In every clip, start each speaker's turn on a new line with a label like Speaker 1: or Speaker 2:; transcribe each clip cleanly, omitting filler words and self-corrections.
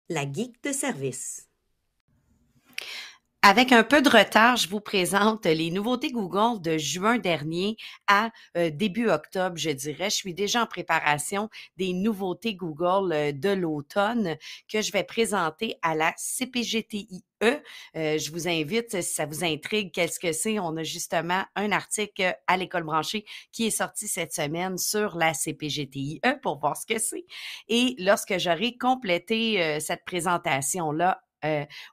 Speaker 1: La geek de service.
Speaker 2: Avec un peu de retard, je vous présente les nouveautés Google de juin dernier à début octobre, je dirais. Je suis déjà en préparation des nouveautés Google de l'automne que je vais présenter à la CPGTIE. Je vous invite, si ça vous intrigue, qu'est-ce que c'est? On a justement un article à l'École branchée qui est sorti cette semaine sur la CPGTIE pour voir ce que c'est. Et lorsque j'aurai complété cette présentation-là,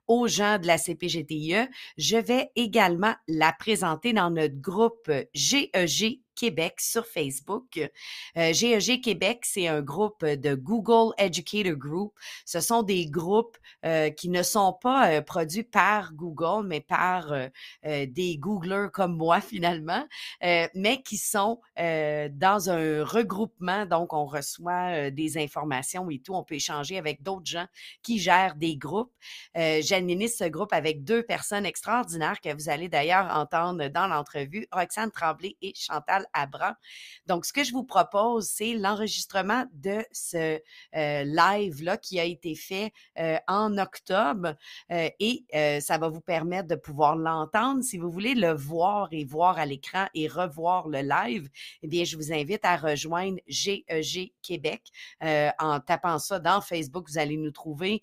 Speaker 2: aux gens de la CPGTIE, je vais également la présenter dans notre groupe GEG Québec sur Facebook. GEG Québec, c'est un groupe de Google Educator Group. Ce sont des groupes qui ne sont pas produits par Google, mais par des Googlers comme moi finalement, mais qui sont dans un regroupement. Donc, on reçoit des informations et tout. On peut échanger avec d'autres gens qui gèrent des groupes. J'administre ce groupe avec 2 personnes extraordinaires que vous allez d'ailleurs entendre dans l'entrevue, Roxane Tremblay et Chantal Abran. Donc, ce que je vous propose, c'est l'enregistrement de ce live-là qui a été fait en octobre et ça va vous permettre de pouvoir l'entendre. Si vous voulez le voir et voir à l'écran et revoir le live, eh bien, je vous invite à rejoindre GEG Québec. En tapant ça dans Facebook, vous allez nous trouver.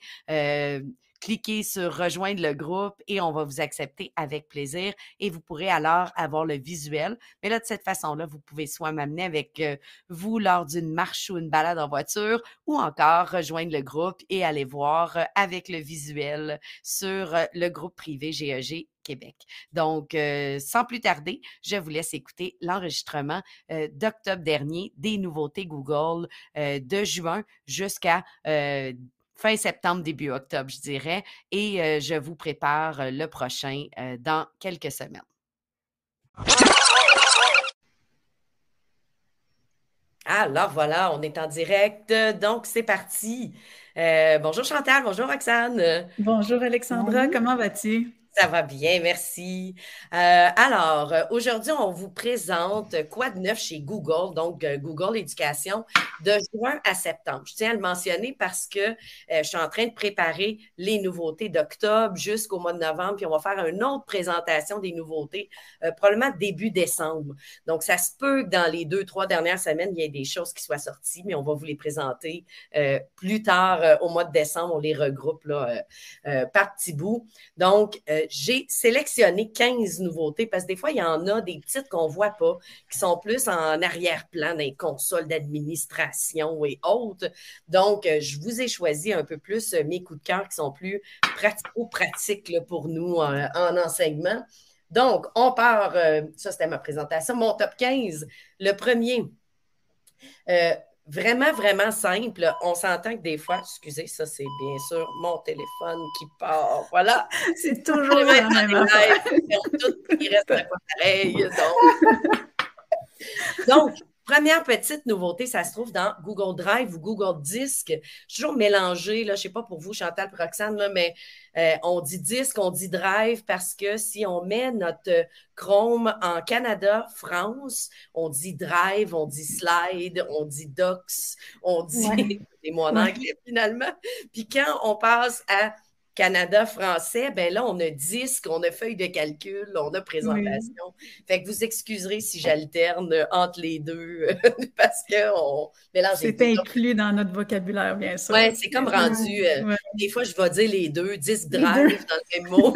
Speaker 2: Cliquez sur rejoindre le groupe et on va vous accepter avec plaisir et vous pourrez alors avoir le visuel. Mais là, de cette façon-là, vous pouvez soit m'amener avec vous lors d'une marche ou une balade en voiture ou encore rejoindre le groupe et aller voir avec le visuel sur le groupe privé GEG Québec. Donc, sans plus tarder, je vous laisse écouter l'enregistrement d'octobre dernier des nouveautés Google de juin jusqu'à fin septembre, début octobre, je dirais, et je vous prépare le prochain dans quelques semaines. Alors voilà, on est en direct, donc c'est parti. Bonjour Chantal, bonjour Roxane.
Speaker 3: Bonjour Alexandra, comment vas-tu?
Speaker 1: Ça va bien, merci. Aujourd'hui, on vous présente quoi de neuf chez Google, donc Google Éducation, de juin à septembre. Je tiens à le mentionner parce que je suis en train de préparer les nouveautés d'octobre jusqu'au mois de novembre, puis on va faire une autre présentation des nouveautés, probablement début décembre. Donc, ça se peut que dans les 2-3 dernières semaines, il y ait des choses qui soient sorties, mais on va vous les présenter plus tard au mois de décembre. On les regroupe là, par petits bouts. Donc, j'ai sélectionné 15 nouveautés parce que des fois, il y en a des petites qu'on ne voit pas, qui sont plus en arrière-plan dans les consoles d'administration et autres. Donc, je vous ai choisi un peu plus mes coups de cœur qui sont plus pratico-pratiques là, pour nous en enseignement. Donc, on part, ça c'était ma présentation, mon top 15. Le premier, vraiment, vraiment simple. On s'entend que des fois, excusez, ça c'est bien sûr mon téléphone qui part. Voilà.
Speaker 3: C'est toujours la même affaire.
Speaker 1: Il reste pas pareil. Donc, première petite nouveauté, ça se trouve dans Google Drive ou Google Disc. Je suis toujours mélangée, là, je ne sais pas pour vous, Chantal et Roxane, là, mais on dit disque, on dit drive parce que si on met notre Chrome en Canada, France, on dit drive, on dit slide, on dit docs, on dit, c'est mon anglais finalement. Puis quand on passe à Canada français, ben là, on a disque, on a feuille de calcul, on a présentation. Oui. Fait que vous excuserez si j'alterne entre les deux parce qu'on mélange les deux.
Speaker 3: C'est inclus dans notre vocabulaire, bien sûr.
Speaker 1: Oui, c'est comme rendu. Des fois, je vais dire les deux, disque drive dans le même mot.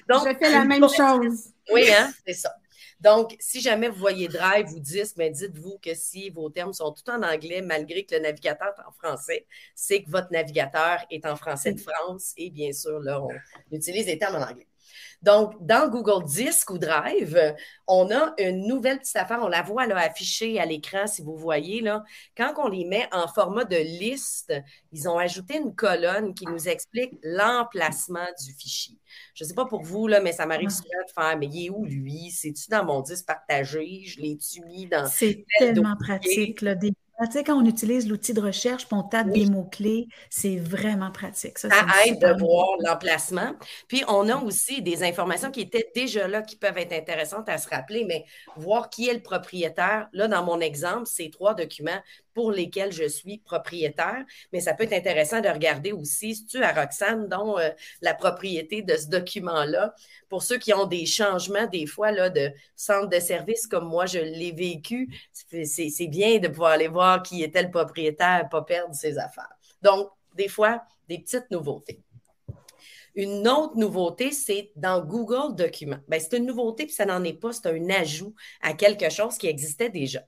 Speaker 4: Donc, je fais la même chose.
Speaker 1: Oui, hein, c'est ça. Donc, si jamais vous voyez drive ou disque, ben dites-vous que si vos termes sont tout en anglais, malgré que le navigateur est en français, c'est que votre navigateur est en français de France et bien sûr, là, on utilise les termes en anglais. Donc, dans Google Disc ou Drive, on a une nouvelle petite affaire. On la voit là, affichée à l'écran, si vous voyez. Là. Quand on les met en format de liste, ils ont ajouté une colonne qui nous explique l'emplacement du fichier. Je ne sais pas pour vous, là, mais ça m'arrive souvent de faire, mais il est où, lui? C'est-tu dans mon disque partagé? Je l'ai-tu mis dans...
Speaker 3: C'est tellement pratique. Là, Tu sais, quand on utilise l'outil de recherche, puis on tape des mots-clés, c'est vraiment pratique. Ça,
Speaker 1: Ça
Speaker 3: c'est une
Speaker 1: aide
Speaker 3: super
Speaker 1: de
Speaker 3: nouveauté.
Speaker 1: voir l'emplacement. Puis, on a aussi des informations qui étaient déjà là, qui peuvent être intéressantes à se rappeler, mais voir qui est le propriétaire. Là, dans mon exemple, c'est 3 documents pour lesquels je suis propriétaire, mais ça peut être intéressant de regarder aussi, si tu à Roxane, dont la propriété de ce document-là, pour ceux qui ont des changements, des fois, là, de centre de service, comme moi, je l'ai vécu, c'est bien de pouvoir aller voir qui était le propriétaire, pas perdre ses affaires. Donc, des fois, des petites nouveautés. Une autre nouveauté, c'est dans Google Documents. Ben, c'est une nouveauté, puis ça n'en est pas, c'est un ajout à quelque chose qui existait déjà.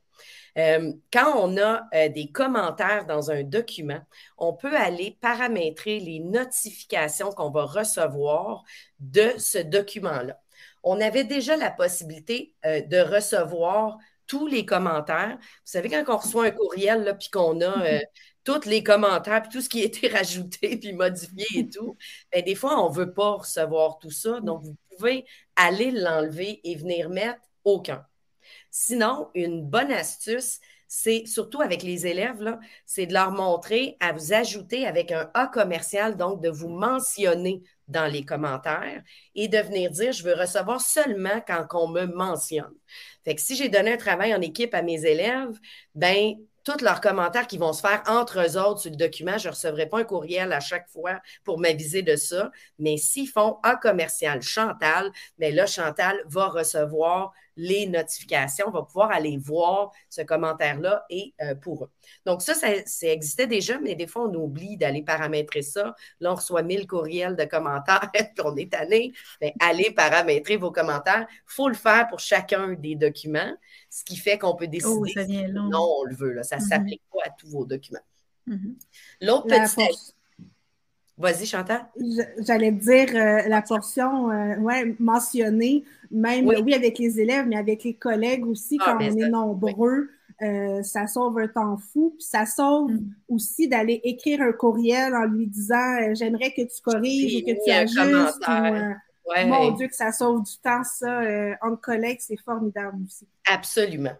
Speaker 1: Quand on a des commentaires dans un document, on peut aller paramétrer les notifications qu'on va recevoir de ce document-là. On avait déjà la possibilité de recevoir tous les commentaires. Vous savez, quand on reçoit un courriel, là, puis qu'on a tous les commentaires, puis tout ce qui a été rajouté, puis modifié et tout, bien, des fois, on ne veut pas recevoir tout ça. Donc, vous pouvez aller l'enlever et venir mettre aucun. Sinon, une bonne astuce, c'est surtout avec les élèves, là, c'est de leur montrer à vous ajouter avec un A commercial, donc de vous mentionner dans les commentaires et de venir dire, je veux recevoir seulement quand on me mentionne. Fait que si j'ai donné un travail en équipe à mes élèves, ben tous leurs commentaires qui vont se faire entre eux autres sur le document, je ne recevrai pas un courriel à chaque fois pour m'aviser de ça. Mais s'ils font A commercial Chantal, bien là, Chantal va recevoir les notifications, va pouvoir aller voir ce commentaire-là et pour eux. Donc ça existait déjà, mais des fois, on oublie d'aller paramétrer ça. Là, on reçoit 1000 courriels de commentaires, puis on est tanné. Bien, allez paramétrer vos commentaires. Il faut le faire pour chacun des documents, ce qui fait qu'on peut décider
Speaker 3: ça vient
Speaker 1: si
Speaker 3: long.
Speaker 1: non, on le veut. Là. Ça ne s'applique pas à tous vos documents. L'autre
Speaker 4: petit...
Speaker 1: Vas-y, Chantal.
Speaker 4: J'allais dire la portion mentionnée, même oui, avec les élèves, mais avec les collègues aussi, quand on est nombreux, ça sauve un temps fou. Puis ça sauve aussi d'aller écrire un courriel en lui disant j'aimerais que tu corriges ou que tu ajustes. Mon Dieu, que ça sauve du temps, ça. Entre collègues, c'est formidable aussi.
Speaker 1: Absolument.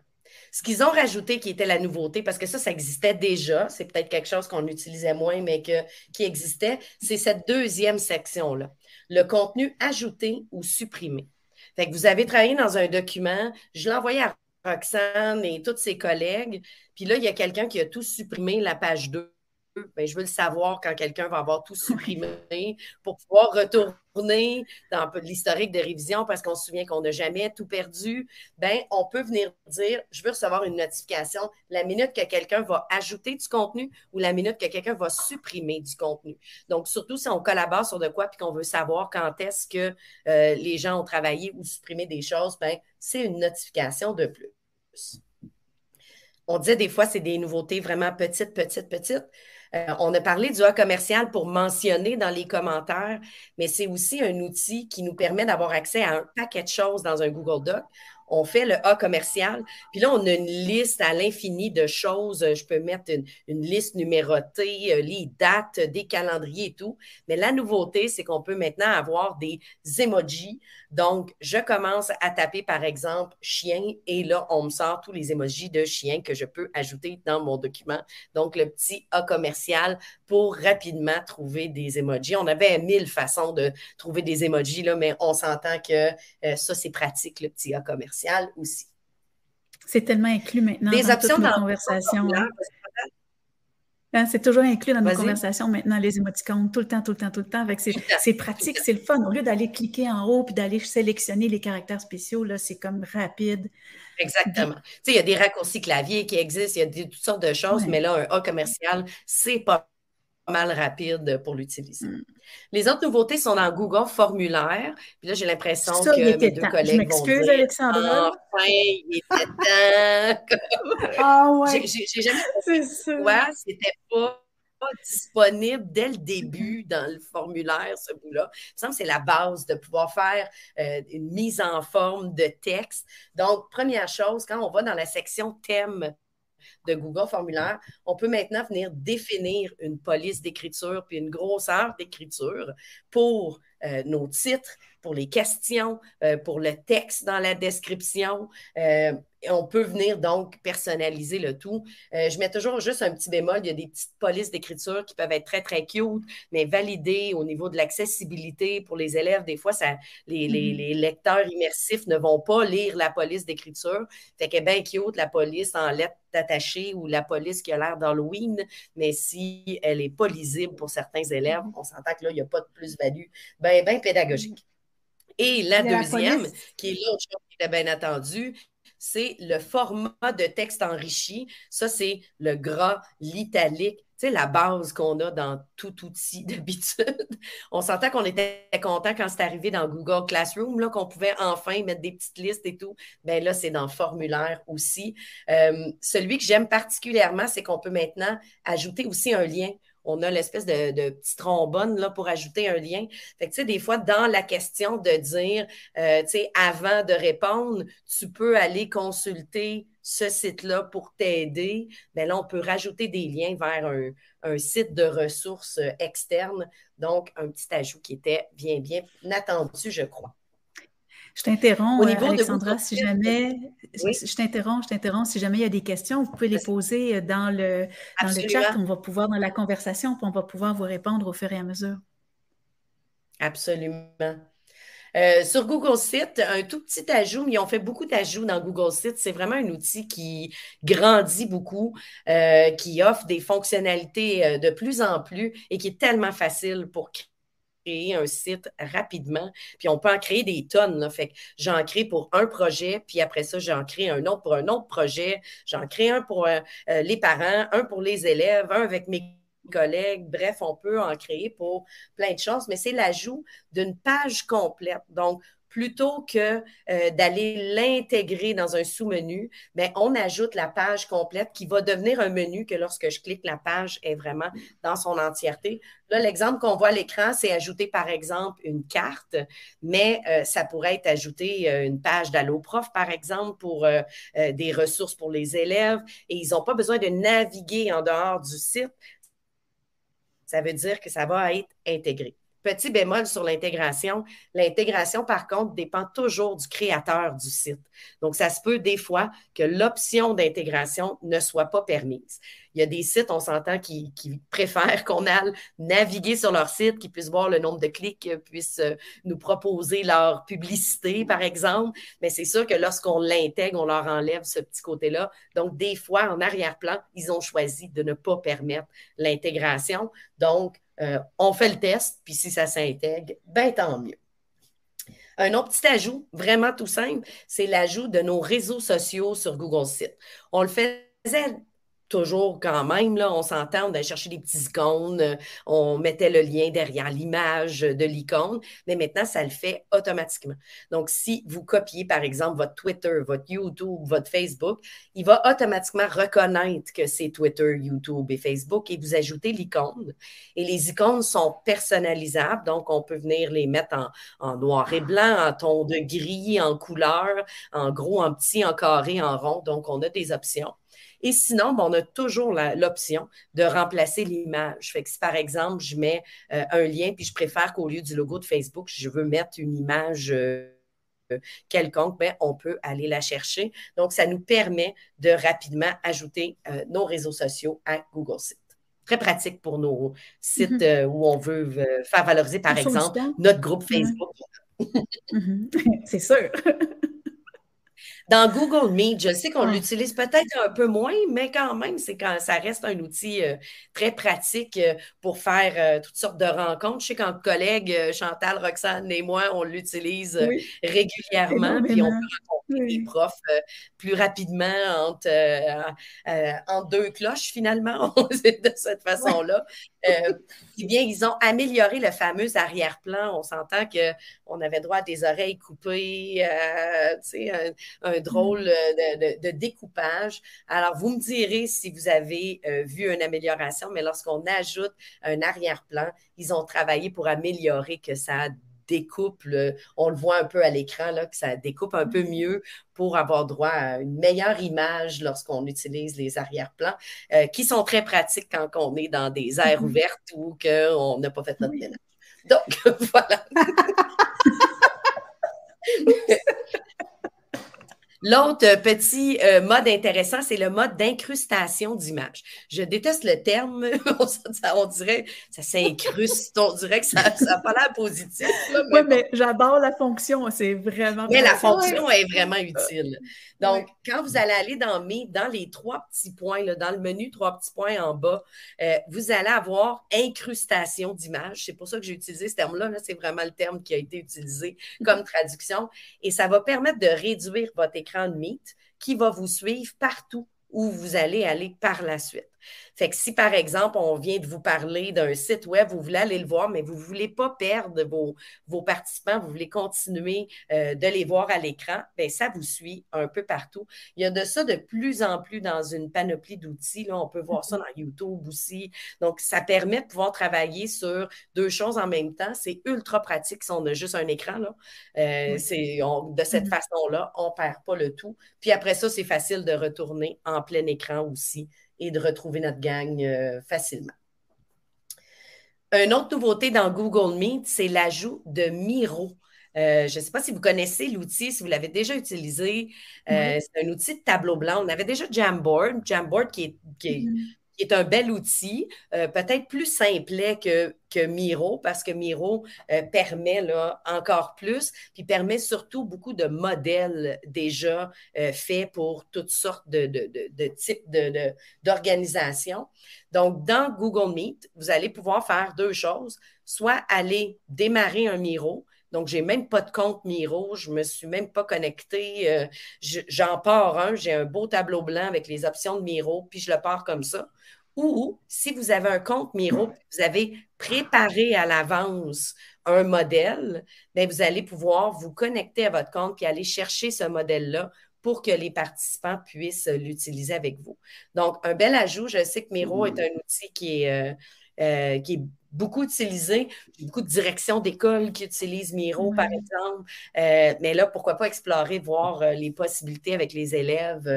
Speaker 1: Ce qu'ils ont rajouté qui était la nouveauté, parce que ça existait déjà, c'est peut-être quelque chose qu'on utilisait moins, mais qui existait, c'est cette deuxième section-là. Le contenu ajouté ou supprimé. Fait que vous avez travaillé dans un document, je l'ai envoyé à Roxane et tous ses collègues, puis là, il y a quelqu'un qui a tout supprimé, la page 2. Bien, je veux le savoir quand quelqu'un va avoir tout supprimé pour pouvoir retourner dans l'historique de révision parce qu'on se souvient qu'on n'a jamais tout perdu. Bien, on peut venir dire, je veux recevoir une notification la minute que quelqu'un va ajouter du contenu ou la minute que quelqu'un va supprimer du contenu. Donc, surtout si on collabore sur de quoi puis qu'on veut savoir quand est-ce que les gens ont travaillé ou supprimé des choses, bien, c'est une notification de plus. On disait des fois, c'est des nouveautés vraiment petites. On a parlé du A commercial pour mentionner dans les commentaires, mais c'est aussi un outil qui nous permet d'avoir accès à un paquet de choses dans un Google Doc. On fait le A commercial, puis là, on a une liste à l'infini de choses. Je peux mettre une liste numérotée, les dates, des calendriers et tout. Mais la nouveauté, c'est qu'on peut maintenant avoir des emojis. Donc, je commence à taper, par exemple, chien, et là, on me sort tous les emojis de chien que je peux ajouter dans mon document. Donc, le petit A commercial pour rapidement trouver des emojis. On avait 1000 façons de trouver des emojis, là, mais on s'entend que ça, c'est pratique, le petit A commercial aussi.
Speaker 3: C'est tellement inclus maintenant dans toutes nos conversations. C'est toujours inclus dans nos conversations maintenant, les émoticônes, tout le temps. C'est pratique, c'est le fun. Au lieu d'aller cliquer en haut puis d'aller sélectionner les caractères spéciaux, là, c'est comme rapide.
Speaker 1: Exactement. Tu sais, il y a des raccourcis clavier qui existent, il y a toutes sortes de choses, mais là, un A commercial, c'est pas mal rapide pour l'utiliser. Les autres nouveautés sont dans Google Formulaire. Puis là, j'ai l'impression que mes deux collègues vont dire «
Speaker 3: Alexandra.
Speaker 1: Enfin, il était temps! » J'ai jamais compris pourquoi c'était pas disponible dès le début dans le formulaire, ce bout-là. Il me semble que c'est la base de pouvoir faire une mise en forme de texte. Donc, première chose, quand on va dans la section thème de Google Formulaire, on peut maintenant venir définir une police d'écriture puis une grosseur d'écriture pour nos titres, pour les questions, pour le texte dans la description. On peut venir donc personnaliser le tout. Je mets toujours juste un petit bémol. Il y a des petites polices d'écriture qui peuvent être très, très cute, mais validées au niveau de l'accessibilité pour les élèves. Des fois, les lecteurs immersifs ne vont pas lire la police d'écriture. Fait qu'elle est bien cute, la police en lettres attachées ou la police qui a l'air d'Halloween, mais si elle n'est pas lisible pour certains élèves, on s'entend que là, il n'y a pas de plus-value bien pédagogique. Et la deuxième, qui est l'autre chose qui était bien attendue, c'est le format de texte enrichi. Ça, c'est le gras, l'italique, tu sais, la base qu'on a dans tout outil d'habitude. On s'entend qu'on était content quand c'est arrivé dans Google Classroom, là, qu'on pouvait enfin mettre des petites listes et tout. Bien là, c'est dans le formulaire aussi. Celui que j'aime particulièrement, c'est qu'on peut maintenant ajouter aussi un lien. On a l'espèce de petit trombone là, pour ajouter un lien. Fait que, tu sais, des fois, dans la question de dire, tu sais, avant de répondre, tu peux aller consulter ce site-là pour t'aider. Bien là, on peut rajouter des liens vers un site de ressources externes. Donc, un petit ajout qui était bien attendu, je crois.
Speaker 3: Je t'interromps,
Speaker 1: Au niveau
Speaker 3: Alexandra, si jamais,
Speaker 1: oui.
Speaker 3: je t'interromps, si jamais il y a des questions, vous pouvez les poser dans le chat, on va pouvoir, dans la conversation, puis on va pouvoir vous répondre au fur et à mesure.
Speaker 1: Absolument. Sur Google Sites, un tout petit ajout, mais ils ont fait beaucoup d'ajouts dans Google Sites. C'est vraiment un outil qui grandit beaucoup, qui offre des fonctionnalités de plus en plus et qui est tellement facile pour créer un site rapidement. Puis on peut en créer des tonnes. Là. Fait que j'en crée pour un projet, puis après ça, j'en crée un autre pour un autre projet. J'en crée un pour les parents, un pour les élèves, un avec mes collègues. Bref, on peut en créer pour plein de choses, mais c'est l'ajout d'une page complète. Donc, plutôt que d'aller l'intégrer dans un sous-menu, bien, on ajoute la page complète qui va devenir un menu que lorsque je clique, la page est vraiment dans son entièreté. Là, l'exemple qu'on voit à l'écran, c'est ajouter, par exemple, une carte, mais ça pourrait être ajouter une page d'Alloprof, par exemple, pour des ressources pour les élèves, et ils n'ont pas besoin de naviguer en dehors du site. Ça veut dire que ça va être intégré. Petit bémol sur l'intégration. L'intégration, par contre, dépend toujours du créateur du site. Donc, ça se peut des fois que l'option d'intégration ne soit pas permise. Il y a des sites, on s'entend, qui préfèrent qu'on aille naviguer sur leur site, qu'ils puissent voir le nombre de clics, puissent nous proposer leur publicité, par exemple. Mais c'est sûr que lorsqu'on l'intègre, on leur enlève ce petit côté-là. Donc, des fois, en arrière-plan, ils ont choisi de ne pas permettre l'intégration. Donc, on fait le test, puis si ça s'intègre, bien tant mieux. Un autre petit ajout, vraiment tout simple, c'est l'ajout de nos réseaux sociaux sur Google Sites. On le faisait toujours quand même, là, on s'entend, on allait chercher des petits icônes, on mettait le lien derrière l'image de l'icône, mais maintenant, ça le fait automatiquement. Donc, si vous copiez, par exemple, votre Twitter, votre YouTube, votre Facebook, il va automatiquement reconnaître que c'est Twitter, YouTube et Facebook et vous ajoutez l'icône. Et les icônes sont personnalisables, donc on peut venir les mettre en noir et blanc, en ton de gris, en couleur, en gros, en petit, en carré, en rond. Donc, on a des options. Et sinon, on a toujours l'option de remplacer l'image. Fait que si, par exemple, je mets un lien, puis je préfère qu'au lieu du logo de Facebook, je veux mettre une image quelconque, bien, on peut aller la chercher. Donc, ça nous permet de rapidement ajouter nos réseaux sociaux à Google Sites. Très pratique pour nos sites où on veut faire valoriser, par exemple, notre groupe Facebook.
Speaker 3: C'est sûr.
Speaker 1: Dans Google Meet, je sais qu'on l'utilise peut-être un peu moins, mais quand même, ça reste un outil très pratique pour faire toutes sortes de rencontres. Je sais qu'en collègues, Chantal, Roxane et moi, on l'utilise régulièrement, puis on peut rencontrer des profs plus rapidement entre deux cloches, finalement, de cette façon-là. Eh bien, ils ont amélioré le fameux arrière-plan. On s'entend qu'on avait droit à des oreilles coupées, un drôle de découpage. Alors, vous me direz si vous avez vu une amélioration, mais lorsqu'on ajoute un arrière-plan, ils ont travaillé pour améliorer que ça découpe, on le voit un peu à l'écran, là, que ça découpe un peu mieux pour avoir droit à une meilleure image lorsqu'on utilise les arrière-plans, qui sont très pratiques quand on est dans des aires ouvertes ou qu'on n'a pas fait notre ménage. Donc, voilà. L'autre petit mode intéressant, c'est le mode d'incrustation d'images. Je déteste le terme, on dirait ça s'incruste, on dirait que ça n'a pas l'air positif.
Speaker 3: Oui, mais j'adore la fonction, c'est vraiment...
Speaker 1: Mais la fonction est vraiment utile. Donc, quand vous allez aller dans les 3 petits points, là, dans le menu 3 petits points en bas, vous allez avoir incrustation d'images. C'est pour ça que j'ai utilisé ce terme-là. Là, c'est vraiment le terme qui a été utilisé comme traduction. Et ça va permettre de réduire votre écran de Meet qui va vous suivre partout où vous allez aller par la suite. Fait que si, par exemple, on vient de vous parler d'un site web, vous voulez aller le voir, mais vous ne voulez pas perdre vos participants, vous voulez continuer de les voir à l'écran, bien, ça vous suit un peu partout. Il y a de ça de plus en plus dans une panoplie d'outils. Là, on peut voir ça dans YouTube aussi. Donc, ça permet de pouvoir travailler sur 2 choses en même temps. C'est ultra pratique si on a juste un écran. Là. De cette façon-là, on ne perd pas le tout. Puis après ça, c'est facile de retourner en plein écran aussi et de retrouver notre gang facilement. Une autre nouveauté dans Google Meet, c'est l'ajout de Miro. Je ne sais pas si vous connaissez l'outil, si vous l'avez déjà utilisé. C'est un outil de tableau blanc. On avait déjà Jamboard qui est un bel outil, peut-être plus simplet que Miro, parce que Miro permet là, encore plus, puis permet surtout beaucoup de modèles déjà faits pour toutes sortes de types d'organisations. Donc, dans Google Meet, vous allez pouvoir faire 2 choses, soit aller démarrer un Miro. Donc, je n'ai même pas de compte Miro, je ne me suis même pas connectée. J'en pars un, j'ai un beau tableau blanc avec les options de Miro, puis je le pars comme ça. Ou, si vous avez un compte Miro, vous avez préparé à l'avance un modèle, bien, vous allez pouvoir vous connecter à votre compte et aller chercher ce modèle-là pour que les participants puissent l'utiliser avec vous. Donc, un bel ajout. Je sais que Miro est un outil qui est beaucoup utilisé. Il y a beaucoup de directions d'école qui utilisent Miro, par exemple. Mais là, pourquoi pas explorer, voir les possibilités avec les élèves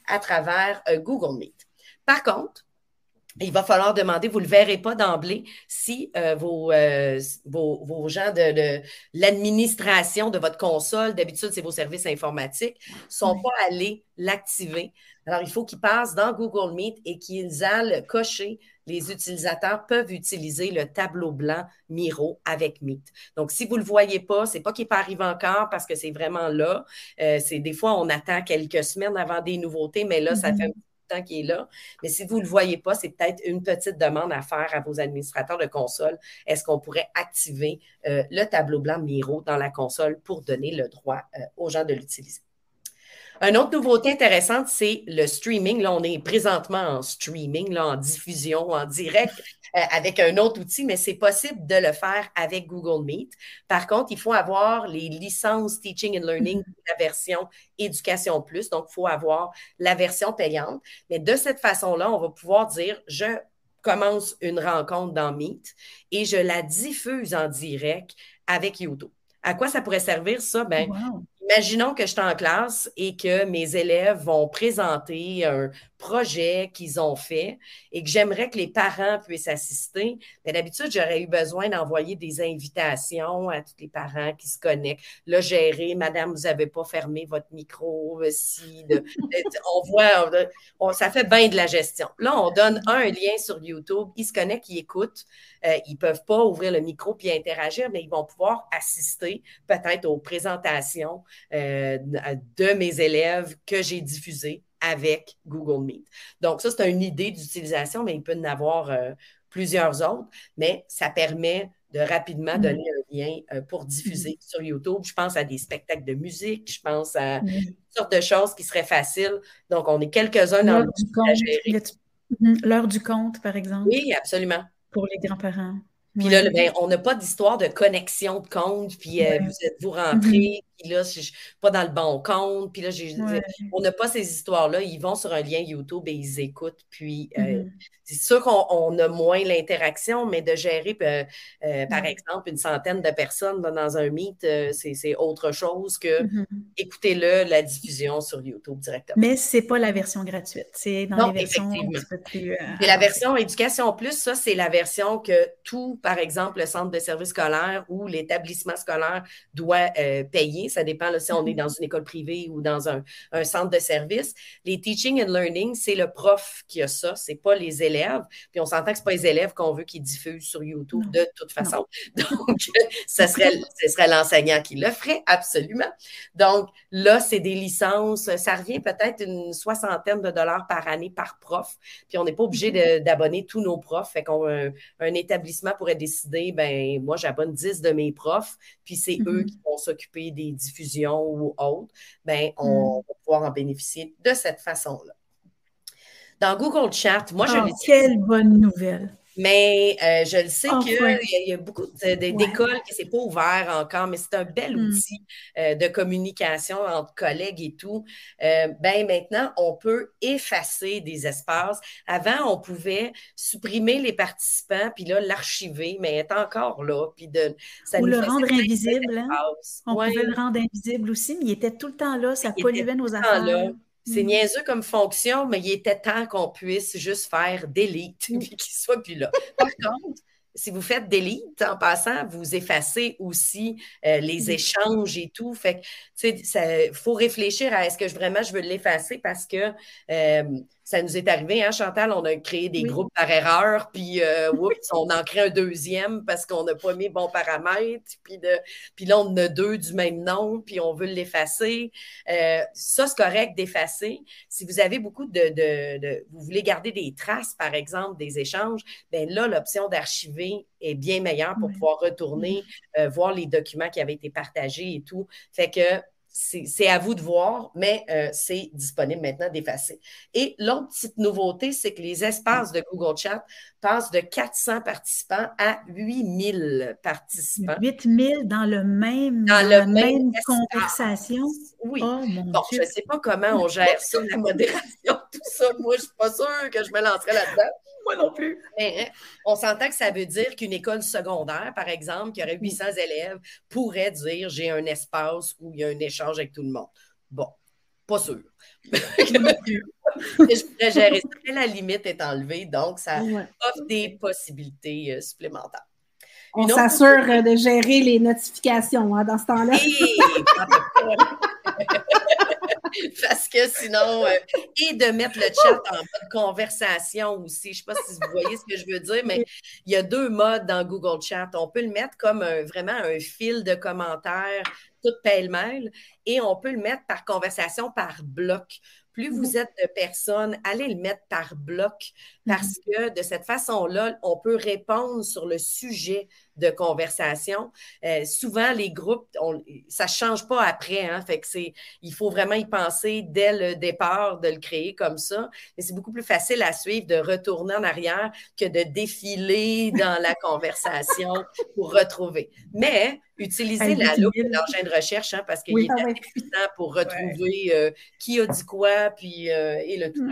Speaker 1: à travers Google Meet. Par contre, il va falloir demander, vous ne le verrez pas d'emblée, si vos gens de l'administration de votre console, d'habitude, c'est vos services informatiques, ne sont pas allés l'activer. Alors, il faut qu'ils passent dans Google Meet et qu'ils aillent cocher les utilisateurs peuvent utiliser le tableau blanc Miro avec Meet. Donc, si vous ne le voyez pas, ce n'est pas qu'il n'est pas arrivé encore parce que c'est vraiment là. Des fois, on attend quelques semaines avant des nouveautés, mais là, ça fait un petit temps qu'il est là. Mais si vous ne le voyez pas, c'est peut-être une petite demande à faire à vos administrateurs de console. Est-ce qu'on pourrait activer le tableau blanc Miro dans la console pour donner le droit aux gens de l'utiliser? Une autre nouveauté intéressante, c'est le streaming. Là, on est présentement en streaming, là, en diffusion, en direct avec un autre outil, mais c'est possible de le faire avec Google Meet. Par contre, il faut avoir les licences Teaching and Learning, la version Éducation Plus. Donc, il faut avoir la version payante. Mais de cette façon-là, on va pouvoir dire, je commence une rencontre dans Meet et je la diffuse en direct avec YouTube. À quoi ça pourrait servir, ça? Bien, imaginons que je suis en classe et que mes élèves vont présenter un projet qu'ils ont fait et que j'aimerais que les parents puissent assister. Bien, d'habitude, j'aurais eu besoin d'envoyer des invitations à tous les parents qui se connectent. Là, gérer, madame, vous n'avez pas fermé votre micro, on voit, ça fait bien de la gestion. Là, on donne un lien sur YouTube, ils se connectent, ils écoutent. Ils ne peuvent pas ouvrir le micro puis interagir, mais ils vont pouvoir assister peut-être aux présentations de mes élèves que j'ai diffusées avec Google Meet. Donc, ça, c'est une idée d'utilisation, mais il peut y en avoir plusieurs autres, mais ça permet de rapidement donner un lien pour diffuser sur YouTube. Je pense à des spectacles de musique, je pense à toutes sortes de choses qui seraient faciles. Donc, on est quelques-uns dans le
Speaker 3: à gérer. L'heure du compte, par exemple.
Speaker 1: Oui, absolument.
Speaker 3: Pour les grands-parents.
Speaker 1: Puis là, ben, on n'a pas d'histoire de connexion de compte, puis vous rentrez, puis là, je ne suis pas dans le bon compte, puis là, on n'a pas ces histoires-là. Ils vont sur un lien YouTube et ils écoutent, puis c'est sûr qu'on a moins l'interaction, mais de gérer, par exemple, une centaine de personnes là, dans un Meet, c'est autre chose que écoutez-le, la diffusion sur YouTube directement.
Speaker 3: Mais ce n'est pas la version gratuite, c'est dans les versions un petit peu plus...
Speaker 1: Et la version Éducation Plus, ça, c'est la version que tout, par exemple, le centre de service scolaire ou l'établissement scolaire doit payer. enseigner. Ça dépend là, si on est dans une école privée ou dans un centre de service. Les teaching and learning, c'est le prof qui a ça, c'est pas les élèves. Puis on s'entend que c'est pas les élèves qu'on veut qu'ils diffusent sur YouTube de toute façon. Donc, ce serait l'enseignant qui le ferait, absolument. Donc, là, c'est des licences. Ça revient peut-être une soixantaine de dollars par année par prof. Puis on n'est pas obligé d'abonner tous nos profs. Fait qu'un établissement pourrait décider, ben moi, j'abonne 10 de mes profs, puis c'est eux qui vont s'occuper des diffusions ou autres. Ben, on va pouvoir en bénéficier de cette façon-là. Dans Google Chat, moi, je l'utilise.
Speaker 3: Quelle bonne nouvelle!
Speaker 1: Mais je le sais qu'il y a beaucoup d'écoles que ce n'est pas ouvert encore, mais c'est un bel outil de communication entre collègues et tout. Ben maintenant, on peut effacer des espaces. Avant, on pouvait supprimer les participants, puis là, l'archiver, mais elle est encore là. Puis
Speaker 3: ça ou le rendre invisible. Hein? On pouvait le rendre invisible aussi, mais il était tout le temps là, ça polluait nos affaires. Là.
Speaker 1: C'est niaiseux comme fonction, mais il était temps qu'on puisse juste faire delete et qu'il ne soit plus là. Par contre, si vous faites delete, en passant, vous effacez aussi les échanges et tout. Fait que, tu sais, il faut réfléchir à est-ce que vraiment je veux l'effacer parce que ça nous est arrivé, hein, Chantal, on a créé des groupes par erreur, puis on en crée un deuxième parce qu'on n'a pas mis bon paramètre, puis là, on en a deux du même nom, puis on veut l'effacer. Ça, c'est correct d'effacer. Si vous avez beaucoup vous voulez garder des traces, par exemple, des échanges, bien là, l'option d'archiver est bien meilleure pour pouvoir retourner, voir les documents qui avaient été partagés et tout. Fait que c'est à vous de voir, mais c'est disponible maintenant d'effacer. Et l'autre petite nouveauté, c'est que les espaces de Google Chat passent de 400 participants à 8000 participants.
Speaker 3: 8000 dans la même conversation?
Speaker 1: Oui. Oh, bon, je ne sais pas comment on gère ça, la modération, tout ça. Moi, je ne suis pas sûre que je me lancerai là-dedans.
Speaker 3: Moi non plus.
Speaker 1: Mais, on s'entend que ça veut dire qu'une école secondaire, par exemple, qui aurait 800 élèves, pourrait dire j'ai un espace où il y a un échange avec tout le monde. Bon, pas sûr. Je pourrais gérer ça, mais la limite est enlevée, donc ça offre des possibilités supplémentaires.
Speaker 4: On s'assure de gérer les notifications dans ce temps-là.
Speaker 1: Parce que sinon, et de mettre le chat en mode conversation aussi. Je ne sais pas si vous voyez ce que je veux dire, mais il y a deux modes dans Google Chat. On peut le mettre comme vraiment un fil de commentaires, tout pêle-mêle, et on peut le mettre par conversation, par bloc. Plus vous êtes de personnes, allez le mettre par bloc parce que de cette façon-là, on peut répondre sur le sujet de conversation. Souvent, les groupes, ça ne change pas après. Hein, fait que il faut vraiment y penser dès le départ de le créer comme ça. Mais c'est beaucoup plus facile à suivre de retourner en arrière que de défiler dans la conversation pour retrouver. Mais utilisez la loupe de l'engin de recherche hein, parce qu'il est assez puissant pour retrouver qui a dit quoi puis, et le tout.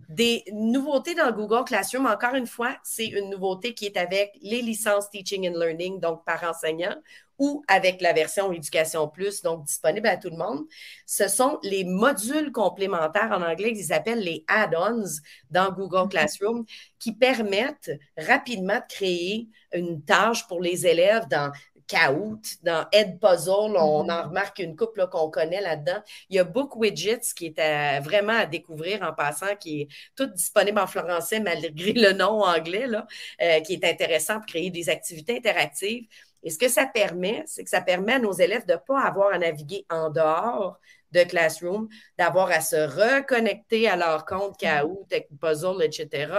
Speaker 1: Des nouveautés dans Google Classroom, encore une fois, c'est une nouveauté qui est avec les licences Teaching and Learning, donc par enseignant, ou avec la version Éducation Plus, donc disponible à tout le monde. Ce sont les modules complémentaires, en anglais, ils appellent les add-ons dans Google Classroom, qui permettent rapidement de créer une tâche pour les élèves dans Kahoot, dans Edpuzzle, on en remarque une couple qu'on connaît là-dedans. Il y a Book Widgets qui est vraiment à découvrir en passant, qui est tout disponible en français malgré le nom anglais, là, qui est intéressant pour créer des activités interactives. Et ce que ça permet, c'est que ça permet à nos élèves de ne pas avoir à naviguer en dehors de Classroom, d'avoir à se reconnecter à leur compte Kahoot, Edpuzzle, etc.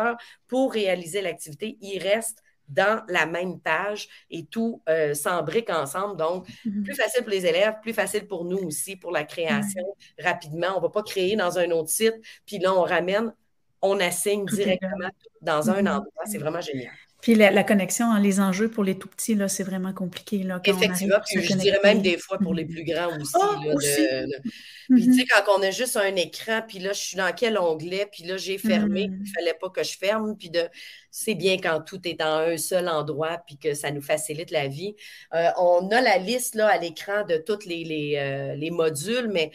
Speaker 1: pour réaliser l'activité. Ils restent dans la même page et tout s'embrique ensemble. Donc, plus facile pour les élèves, plus facile pour nous aussi, pour la création rapidement. On ne va pas créer dans un autre site, puis là, on ramène, on assigne directement dans un endroit. C'est vraiment génial.
Speaker 3: Puis la connexion, les enjeux pour les tout petits, là, c'est vraiment compliqué. Là, quand
Speaker 1: effectivement, puis je dirais même des fois pour les plus grands aussi. Puis tu sais, quand on a juste un écran, puis là, je suis dans quel onglet, puis là, j'ai fermé, il ne fallait pas que je ferme, puis c'est bien quand tout est dans un seul endroit, puis que ça nous facilite la vie. On a la liste là, à l'écran de tous les modules, mais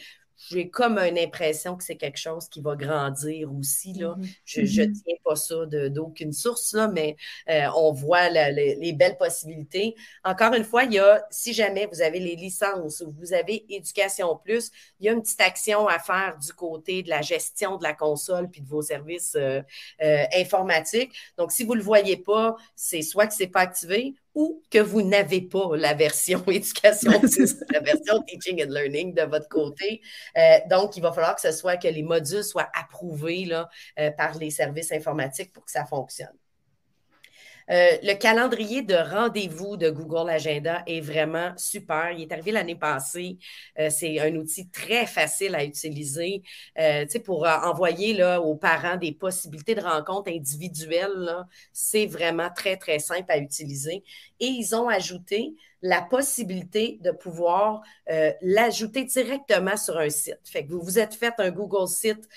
Speaker 1: j'ai comme une impression que c'est quelque chose qui va grandir aussi, là. Je ne tiens pas ça d'aucune source, là, mais on voit les belles possibilités. Encore une fois, si jamais vous avez les licences ou vous avez Éducation Plus, il y a une petite action à faire du côté de la gestion de la console puis de vos services informatiques. Donc, si vous ne le voyez pas, c'est soit que ce n'est pas activé ou que vous n'avez pas la version Éducation Plus, la version Teaching and Learning de votre côté. Donc, il va falloir que les modules soient approuvés là, par les services informatiques pour que ça fonctionne. Le calendrier de rendez-vous de Google Agenda est vraiment super. Il est arrivé l'année passée. C'est un outil très facile à utiliser pour envoyer là, aux parents des possibilités de rencontres individuelles. C'est vraiment très, très simple à utiliser. Et ils ont ajouté la possibilité de pouvoir l'ajouter directement sur un site. Fait que vous vous êtes fait un Google Site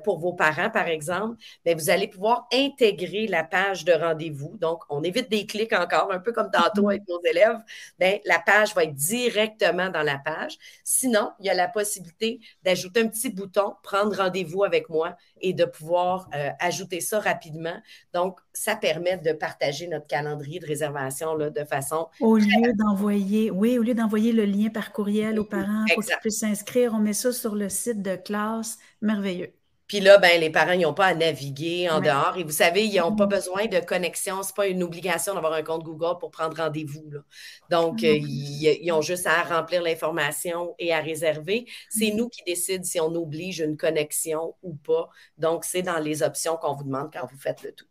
Speaker 1: pour vos parents, par exemple, bien, vous allez pouvoir intégrer la page de rendez-vous. Donc, on évite des clics encore, un peu comme tantôt avec nos élèves. Bien, la page va être directement dans la page. Sinon, il y a la possibilité d'ajouter un petit bouton « Prendre rendez-vous avec moi » et de pouvoir ajouter ça rapidement. Donc, ça permet de partager notre calendrier de réservation là, de façon...
Speaker 3: Au lieu d'envoyer le lien par courriel aux parents pour qu'ils puissent s'inscrire, on met ça sur le site de classe. Merveilleux.
Speaker 1: Puis là, ben, les parents, ils n'ont pas à naviguer en dehors. Et vous savez, ils n'ont pas besoin de connexion. Ce n'est pas une obligation d'avoir un compte Google pour prendre rendez-vous, là. Donc, ils ont juste à remplir l'information et à réserver. C'est nous qui décidons si on oblige une connexion ou pas. Donc, c'est dans les options qu'on vous demande quand vous faites le tout.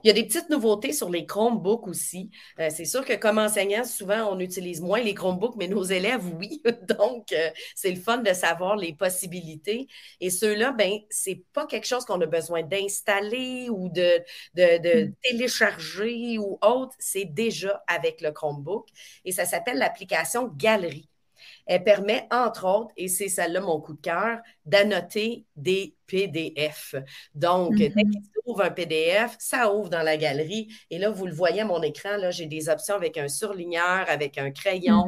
Speaker 1: Il y a des petites nouveautés sur les Chromebooks aussi. C'est sûr que comme enseignant, souvent, on utilise moins les Chromebooks, mais nos élèves, oui. Donc, c'est le fun de savoir les possibilités. Et ceux-là, ben, c'est pas quelque chose qu'on a besoin d'installer ou de télécharger ou autre. C'est déjà avec le Chromebook. Et ça s'appelle l'application Galerie. Elle permet, entre autres, et c'est celle-là mon coup de cœur, d'annoter des PDF. Donc, dès qu'il ouvre un PDF, ça ouvre dans la galerie. Et là, vous le voyez à mon écran, là, j'ai des options avec un surligneur, avec un crayon,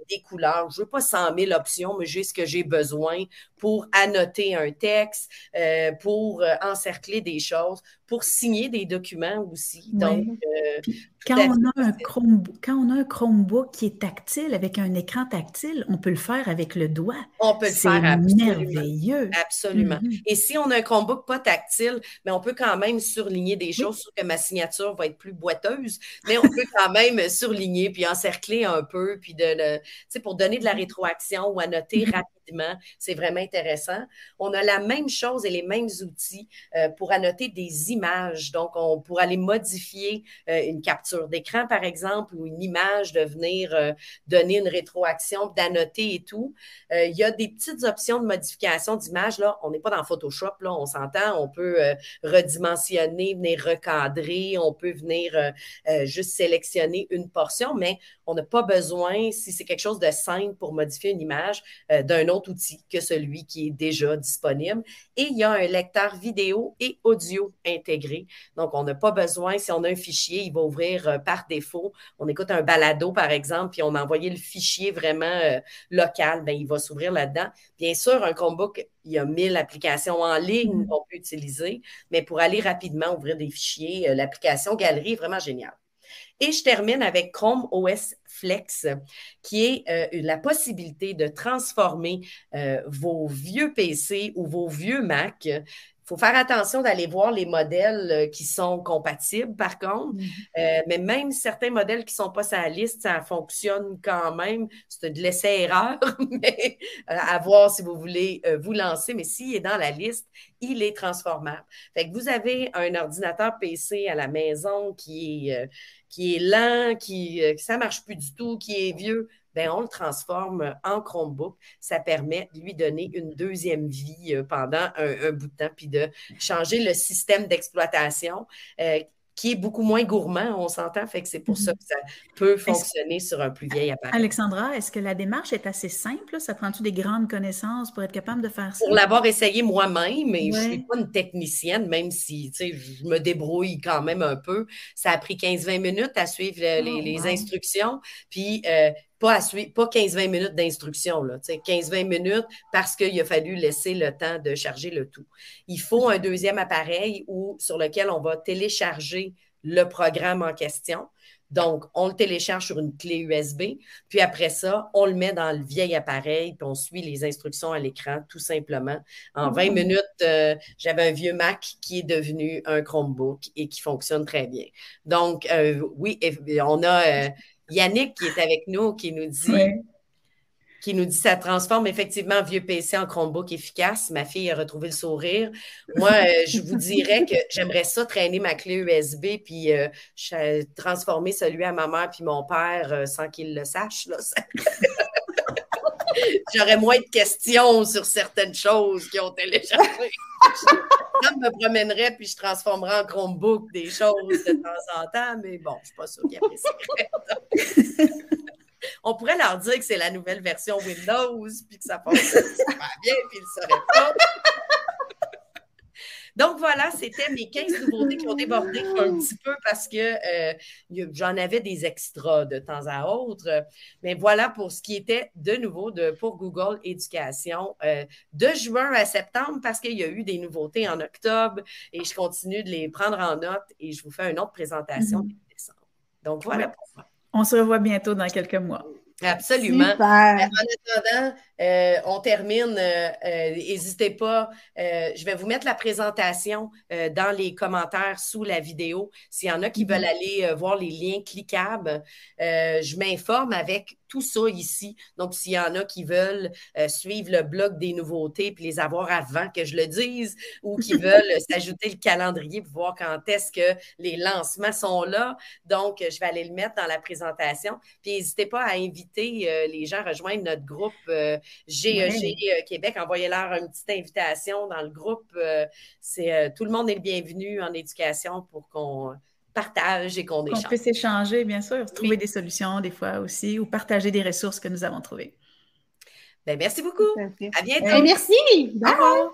Speaker 1: des couleurs. Je ne veux pas 100 000 options, mais j'ai ce que j'ai besoin pour annoter un texte, pour encercler des choses, pour signer des documents aussi. Donc,
Speaker 3: quand on a un Chromebook qui est tactile, avec un écran tactile, on peut le faire avec le doigt.
Speaker 1: On peut le faire, absolument.
Speaker 3: Merveilleux.
Speaker 1: Absolument. Et si on a un Chromebook pas tactile, mais on peut quand même surligner des choses, sauf que ma signature va être plus boiteuse, mais on peut quand même surligner puis encercler un peu, puis pour donner de la rétroaction ou annoter rapidement. C'est vraiment intéressant. On a la même chose et les mêmes outils pour annoter des images. Donc, pour aller modifier une capture d'écran, par exemple, ou une image, de venir donner une rétroaction, d'annoter et tout. Il y a des petites options de modification d'image. Là, on n'est pas dans Photoshop, là, on s'entend. On peut redimensionner, venir recadrer, on peut venir juste sélectionner une portion, mais on n'a pas besoin, si c'est quelque chose de simple pour modifier une image, d'un autre outil que celui qui est déjà disponible. Et il y a un lecteur vidéo et audio intégré. Donc, on n'a pas besoin, si on a un fichier, il va ouvrir par défaut. On écoute un balado, par exemple, puis on a envoyé le fichier vraiment local, bien, il va s'ouvrir là-dedans. Bien sûr, un Chromebook, il y a 1000 applications en ligne qu'on peut utiliser, mais pour aller rapidement ouvrir des fichiers, l'application Galerie est vraiment géniale. Et je termine avec Chrome OS Flex, qui est la possibilité de transformer vos vieux PC ou vos vieux Mac. Il faut faire attention d'aller voir les modèles qui sont compatibles, par contre. Mais même certains modèles qui ne sont pas sur la liste, ça fonctionne quand même. C'est de l'essai-erreur, mais à voir si vous voulez vous lancer. Mais s'il est dans la liste, il est transformable. Fait que vous avez un ordinateur PC à la maison qui est lent, ça ne marche plus du tout, qui est vieux. Bien, on le transforme en Chromebook. Ça permet de lui donner une deuxième vie pendant un bout de temps, puis de changer le système d'exploitation qui est beaucoup moins gourmand, on s'entend, fait que c'est pour ça que ça peut fonctionner sur un plus vieil appareil.
Speaker 3: Alexandra, est-ce que la démarche est assez simple? Ça prend-tu des grandes connaissances pour être capable de faire ça?
Speaker 1: Pour l'avoir essayé moi-même, mais je ne suis pas une technicienne, même si je me débrouille quand même un peu. Ça a pris 15-20 minutes à suivre les instructions. Puis, pas 15-20 minutes d'instruction, 15-20 minutes parce qu'il a fallu laisser le temps de charger le tout. Il faut un deuxième appareil sur lequel on va télécharger le programme en question. Donc, on le télécharge sur une clé USB, puis après ça, on le met dans le vieil appareil, puis on suit les instructions à l'écran, tout simplement. En 20 minutes, j'avais un vieux Mac qui est devenu un Chromebook et qui fonctionne très bien. Donc, oui, on a Yannick qui est avec nous, qui nous dit...
Speaker 3: Oui.
Speaker 1: Qui nous dit ça transforme effectivement un vieux PC en Chromebook efficace. Ma fille a retrouvé le sourire. Moi, je vous dirais que j'aimerais ça traîner ma clé USB puis transformer celui à ma mère puis mon père sans qu'ils le sachent. J'aurais moins de questions sur certaines choses qui ont téléchargé. Je me promènerais puis je transformerais en Chromebook des choses de temps en temps, mais bon, je ne suis pas sûre qu'ils apprécieraient. On pourrait leur dire que c'est la nouvelle version Windows, puis que ça fonctionne super bien, puis ils ne le sauraient pas. Donc voilà, c'était mes 15 nouveautés qui ont débordé un petit peu parce que j'en avais des extras de temps à autre. Mais voilà pour ce qui était de nouveau pour Google Éducation de juin à septembre parce qu'il y a eu des nouveautés en octobre et je continue de les prendre en note et je vous fais une autre présentation en décembre. Donc voilà pour moi.
Speaker 3: On se revoit bientôt dans quelques mois.
Speaker 1: Absolument.
Speaker 4: Super.
Speaker 1: En attendant, on termine. N'hésitez pas. Je vais vous mettre la présentation dans les commentaires sous la vidéo. S'il y en a qui veulent aller voir les liens cliquables, je m'informe avec tout ça ici. Donc, s'il y en a qui veulent suivre le blog des nouveautés puis les avoir avant que je le dise ou qui veulent s'ajouter le calendrier pour voir quand est-ce que les lancements sont là. Donc, je vais aller le mettre dans la présentation. Puis, n'hésitez pas à inviter les gens à rejoindre notre groupe GEG Québec. Envoyez-leur une petite invitation dans le groupe. Tout le monde est le bienvenu en éducation pour qu'on partage et qu'on échange.
Speaker 3: Qu'on puisse échanger, bien sûr, trouver des solutions des fois aussi ou partager des ressources que nous avons trouvées.
Speaker 1: Bien, merci beaucoup. À bientôt.
Speaker 4: Merci. Au revoir.